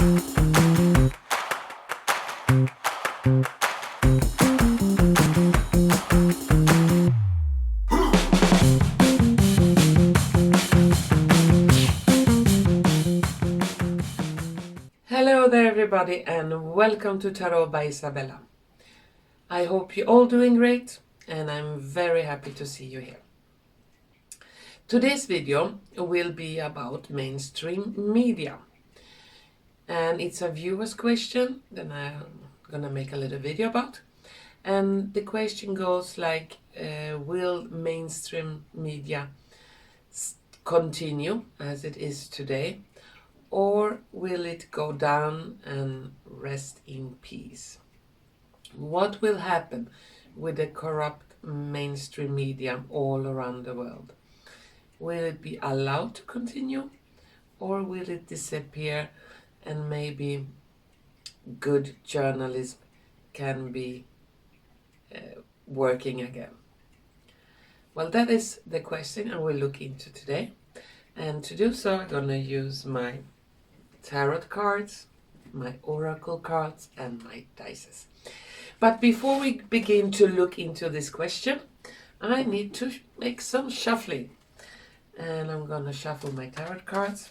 Hello there everybody and welcome to Tarot by Izabela. I hope you're all doing great and I'm very happy to see you here. Today's video will be about mainstream media. And it's a viewer's question that I'm gonna make a little video about. And the question goes like, will mainstream media continue as it is today? Or will it go down and rest in peace? What will happen with the corrupt mainstream media all around the world? Will it be allowed to continue? Or will it disappear and maybe good journalism can be working again? Well, that is the question I will look into today. And to do so, I'm going to use my tarot cards, my oracle cards, and my dices. But before we begin to look into this question, I need to make some shuffling. And I'm going to shuffle my tarot cards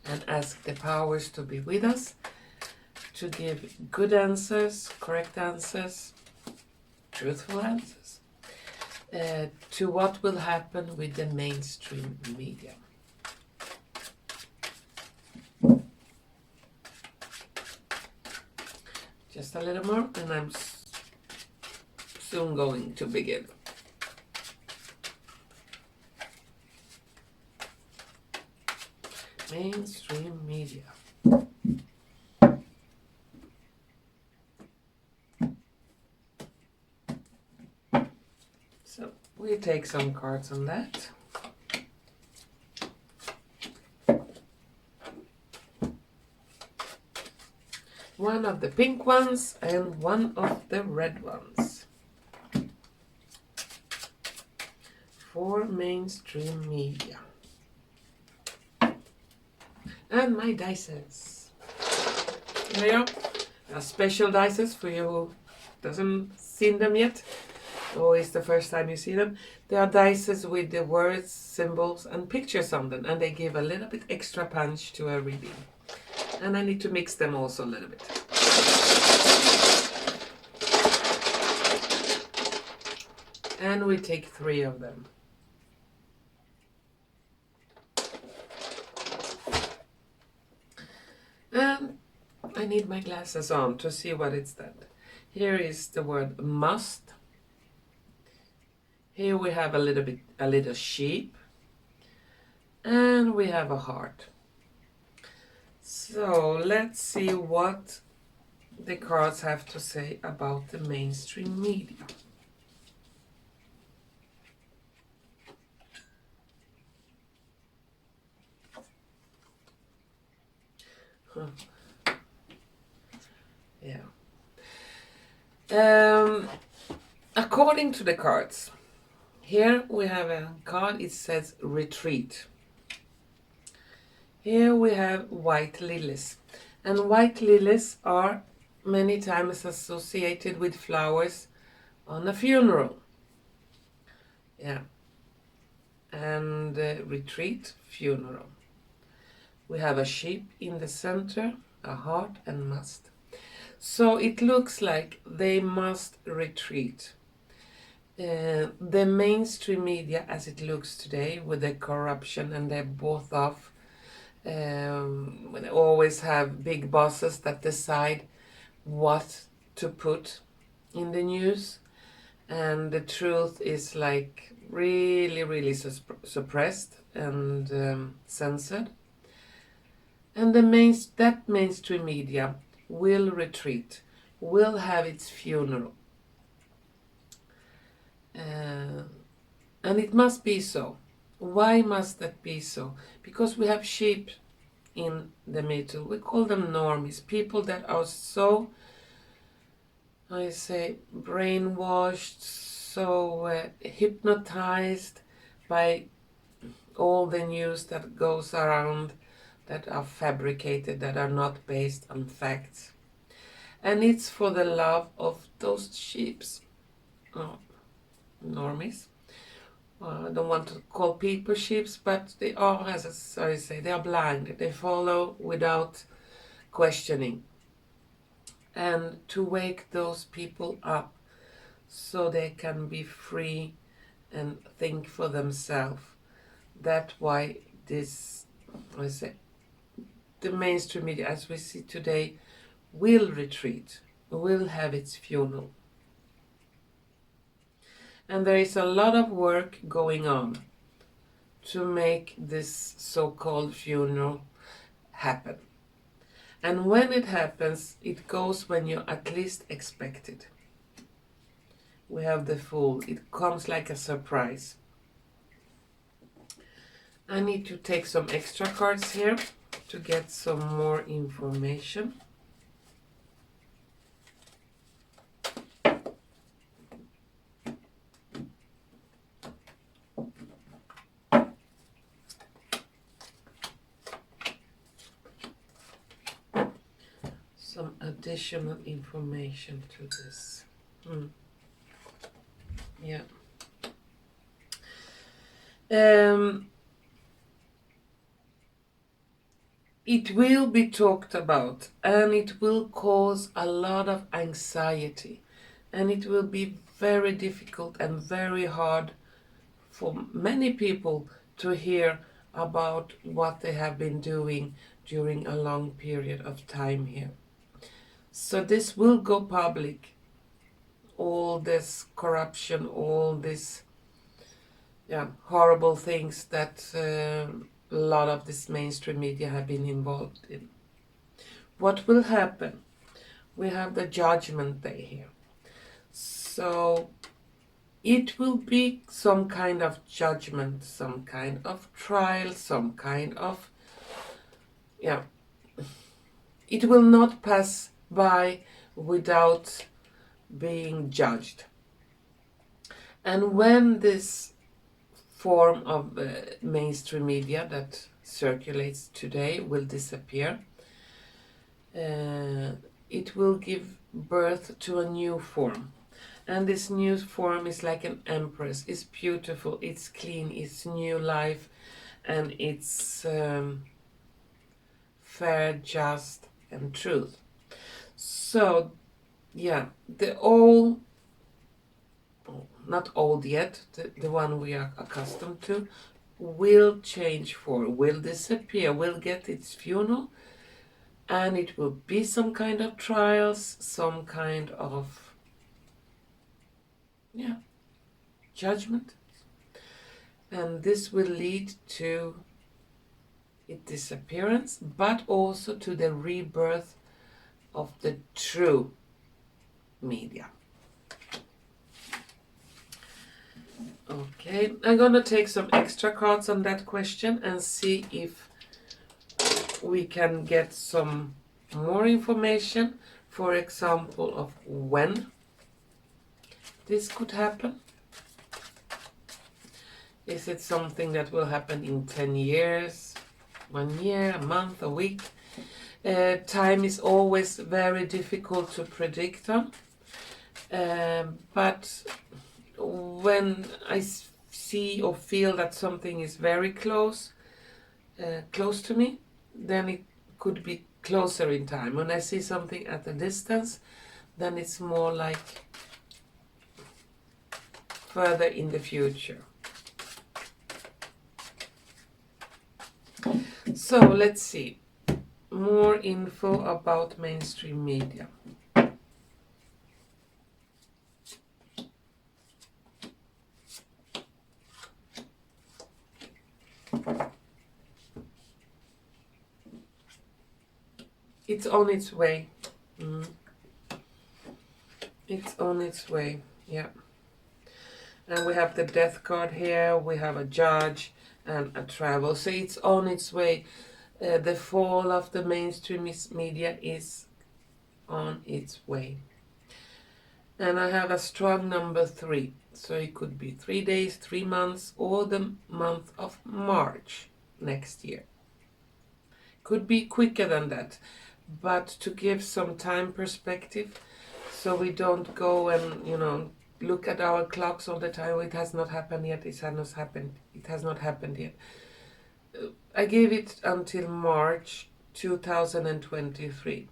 and ask the powers to be with us to give good answers, correct answers, truthful answers to what will happen with the mainstream media. Just a little more and I'm soon going to begin. Mainstream media. So we take some cards on that. One of the pink ones and one of the red ones. For mainstream media. And my dices. Here they are. Special dices for you who doesn't seen them yet. Or it's the first time you see them. They are dices with the words, symbols and pictures on them. And they give a little bit extra punch to a reading. And I need to mix them also a little bit. And we take 3 of them. And I need my glasses on to see what it's that. Here is the word must. Here we have a little sheep. And we have a heart. So let's see what the cards have to say about the mainstream media. Yeah. According to the cards, here we have a card, it says retreat. Here we have white lilies. And white lilies are many times associated with flowers on a funeral. Yeah. And retreat, funeral. We have a sheep in the center, a heart and must. So it looks like they must retreat. The mainstream media as it looks today with the corruption and they're both off. They always have big bosses that decide what to put in the news. And the truth is like really suppressed and censored. And that mainstream media will retreat, will have its funeral. And it must be so. Why must that be so? Because we have sheep in the middle. We call them normies, people that are so, I say, brainwashed, so hypnotized by all the news that goes around that are fabricated, that are not based on facts. And it's for the love of those sheeps, normies. I don't want to call people sheeps, but they are, as I say, they are blind. They follow without questioning. And to wake those people up so they can be free and think for themselves. That's why this, I say, the mainstream media, as we see today, will retreat, will have its funeral. And there is a lot of work going on to make this so-called funeral happen. And when it happens, it goes when you at least expect it. We have the Fool. It comes like a surprise. I need to take some extra cards here to get some more information. Some additional information to this. Yeah. It will be talked about, and it will cause a lot of anxiety, and it will be very difficult and very hard for many people to hear about what they have been doing during a long period of time here. So this will go public, all this corruption, all this horrible things that a lot of this mainstream media have been involved in. What will happen? We have the Judgment Day here. So it will be some kind of judgment, some kind of trial, some kind of, it will not pass by without being judged. And when this form of mainstream media that circulates today will disappear, it will give birth to a new form. And this new form is like an empress. It's beautiful, it's clean, it's new life, and it's fair, just, and truth. So, the old, not old yet, the one we are accustomed to, will change form, will disappear, will get its funeral, and it will be some kind of trials, some kind of judgment, and this will lead to its disappearance, but also to the rebirth of the true media. Okay, I'm gonna take some extra cards on that question and see if we can get some more information, for example, of when this could happen. Is it something that will happen in 10 years, 1 year, a month, a week? Time is always very difficult to predict on. But when I see or feel that something is very close to me, then it could be closer in time. When I see something at a distance, then it's more like further in the future. So let's see. More info about mainstream media. It's on its way. It's on its way, yeah. And we have the death card here, we have a judge and a travel. So it's on its way. The fall of the mainstream media is on its way. And I have a strong number 3. So it could be 3 days, 3 months, or the month of March next year. Could be quicker than that, but to give some time perspective, so we don't go and look at our clocks all the time. It has not happened yet. It has not happened. It has not happened yet. I gave it until March 2023.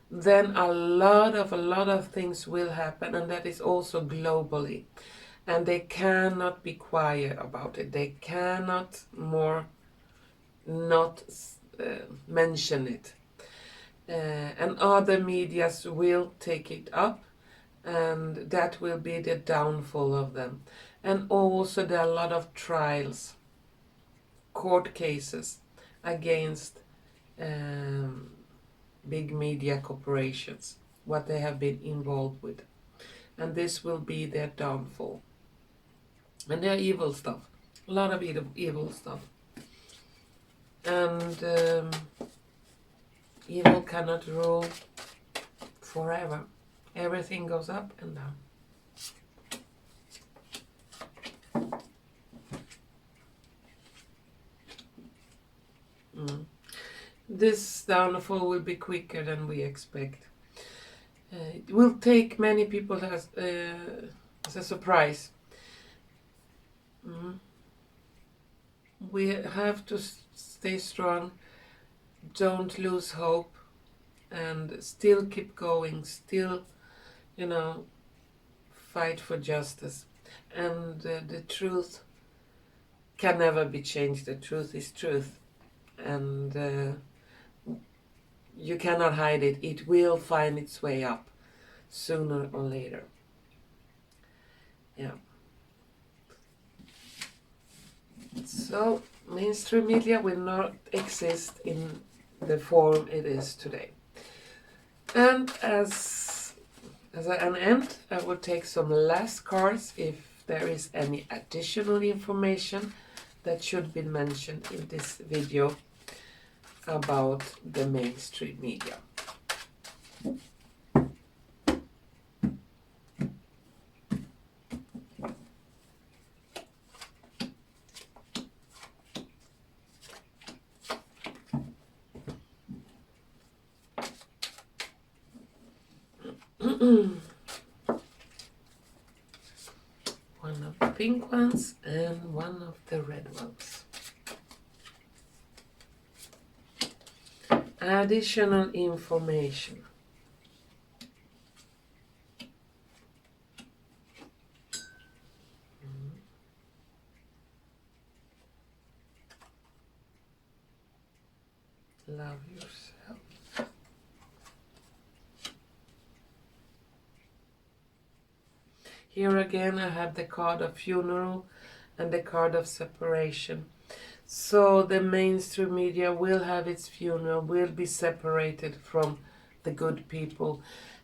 Then a lot of things will happen, and that is also globally. And they cannot be quiet about it. They cannot more not mention it. And other medias will take it up, and that will be the downfall of them. And also there are a lot of trials, court cases against big media corporations, what they have been involved with. And this will be their downfall. And they're evil stuff, a lot of evil stuff. And evil cannot rule forever. Everything goes up and down. This downfall will be quicker than we expect. It will take many people as a surprise. We have to stay strong, don't lose hope, and still keep going, still, fight for justice. And the truth can never be changed. The truth is truth. And you cannot hide it. It will find its way up sooner or later. Yeah. So mainstream media will not exist in the form it is today. And as an end, I will take some last cards if there is any additional information that should be mentioned in this video about the mainstream media. One of the pink ones and one of the red ones. Additional information. Love yourself. Here again I have the card of funeral and the card of separation. So the mainstream media will have its funeral, will be separated from the good people,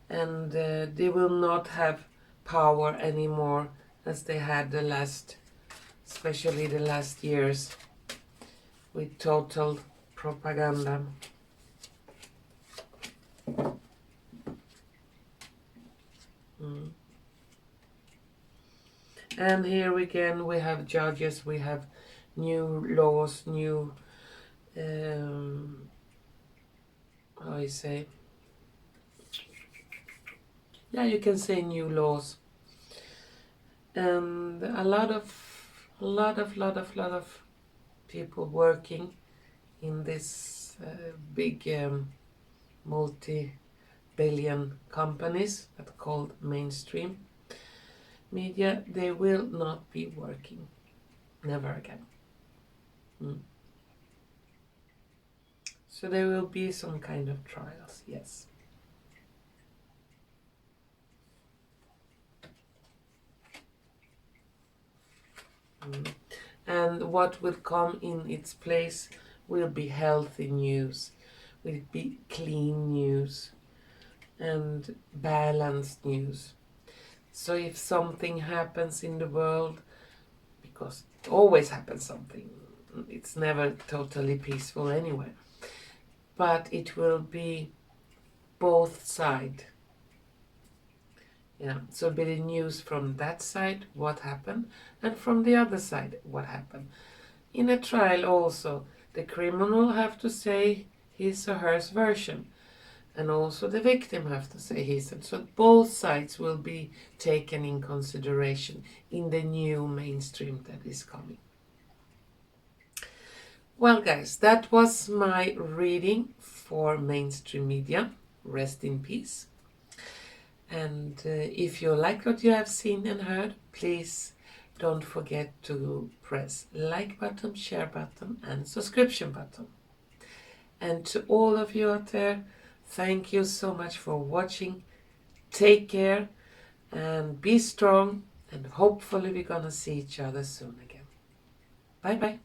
and they will not have power anymore as they had especially the last years, with total propaganda. And here again we have judges, we have new laws, new, how you say? Yeah, you can say new laws. And a lot of people working in this big multi-billion companies that are called mainstream media, they will not be working. Never again. So there will be some kind of trials, yes. And what will come in its place will be healthy news, will be clean news, and balanced news. So if something happens in the world, because it always happens something, it's never totally peaceful anyway, but it will be both sides. Yeah, so be the news from that side, what happened, and from the other side, what happened. In a trial also, the criminal have to say his or her version. And also the victim have to say his. So both sides will be taken in consideration in the new mainstream that is coming. Well, guys, that was my reading for mainstream media. Rest in peace. And if you like what you have seen and heard, please don't forget to press like button, share button, and subscription button. And to all of you out there, thank you so much for watching. Take care and be strong, and hopefully we're gonna see each other soon again. Bye bye.